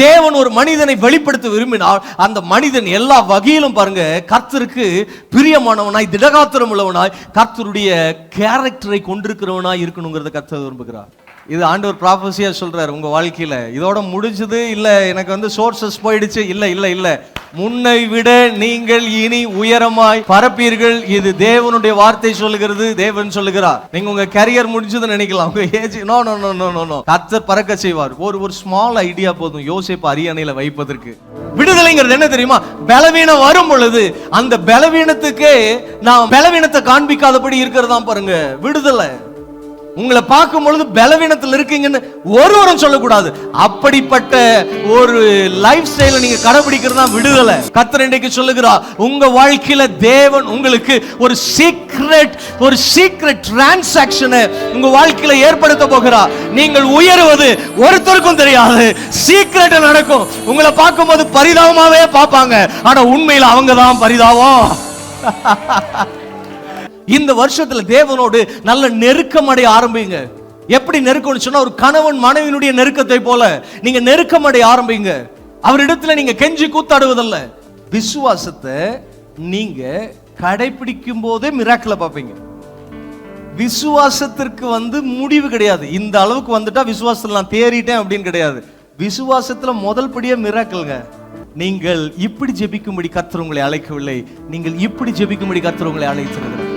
தேவன் ஒரு மனிதனை வெளிப்படுத்த விரும்பினால் அந்த மனிதன் எல்லா வகையிலும் பாருங்க கர்த்தருக்கு பிரியமானவனாய், திடகாத்திரம் உள்ளவனாய், கர்த்தருடைய கேரக்டரை கொண்டிருக்கிறவனாய் இருக்கணுங்கிறத கர்த்தர் விரும்புகிறார். இது ஆண்டவர் ப்ராஃபஸியா சொல்றாரு உங்க வாழ்க்கையில. இதோட முடிஞ்சது இல்ல, எனக்கு வந்து சோர்சஸ் போயிடுச்சு, இல்ல இல்ல இல்ல, முன்னை விட நீங்கள் இனி உயரமாய் பரப்பீர்கள். இது தேவனுடைய வார்த்தை சொல்லுகிறது, தேவன் சொல்லுகிறார். நீங்க உங்க கரியர் முடிஞ்சதுன்னு நினைக்கலாம், உங்க age no no no no no. கர்த்தர் பறக்க செய்வார். ஒரு ஸ்மால் ஐடியா போதும் யோசேப்பு அரியணையில வைப்பதற்கு. விடுதலைங்கிறது என்ன தெரியுமா? பலவீனம் வரும் பொழுது அந்த பலவீனத்துக்கே நான் பலவீனத்தை காண்பிக்காதபடி இருக்கிறதா பாருங்க விடுதலை. உங்களை பார்க்கும் பொழுது பலவீனத்தில் இருக்கீங்கன்னு ஒருவரும் சொல்லக்கூடாது. அப்படிப்பட்ட ஒரு லைஃப் ஸ்டைலை நீங்க கடைபிடிக்கிறது தான் விடுதலை. கர்த்தர் இன்றைக்கு சொல்லுகிறார், உங்க வாழ்க்கையில தேவன் உங்களுக்கு ஒரு சீக்ரெட் டிரான்சாக்ஷனை உங்க வாழ்க்கையில ஏற்படுத்த போகிறார். நீங்கள் உயருவது ஒருத்தருக்கும் தெரியாது, சீக்ரெட் நடக்கும். உங்களை பார்க்கும் போது பரிதாபமாவே பார்ப்பாங்க, ஆனா உண்மையில அவங்க தான் பரிதாபம். இந்த வருஷத்துல தேவனோடு நல்ல நெருக்கம் அடைய ஆரம்பிங்க. எப்படி நெருக்கம்னு சொன்னா, ஒரு கணவன் மனைவியினுடைய நெருக்கத்தை போல நீங்க நெருக்கம் அடைய ஆரம்பிங்க. அவரிடத்துல நீங்க கெஞ்சி கூத்தாடுவதல்ல, விசுவாசத்தை நீங்க கடைபிடிக்கும் போதே மிராக்கிளை பார்ப்பீங்க. விசுவாசத்திற்கு வந்து முடிவு கிடையாது. இந்த அளவுக்கு வந்துட்டா விசுவாசத்துல நான் தேறிட்டேன் அப்படின்னு கிடையாது. விசுவாசத்துல முதல் படியே மிராக்கிள்ங்க. நீங்கள் இப்படி ஜெபிக்கும்படி கர்த்தர் உங்களை அழைக்கவில்லை, நீங்கள் இப்படி ஜெபிக்கும்படி கர்த்தர் உங்களை அழைத்திருக்கிறார்.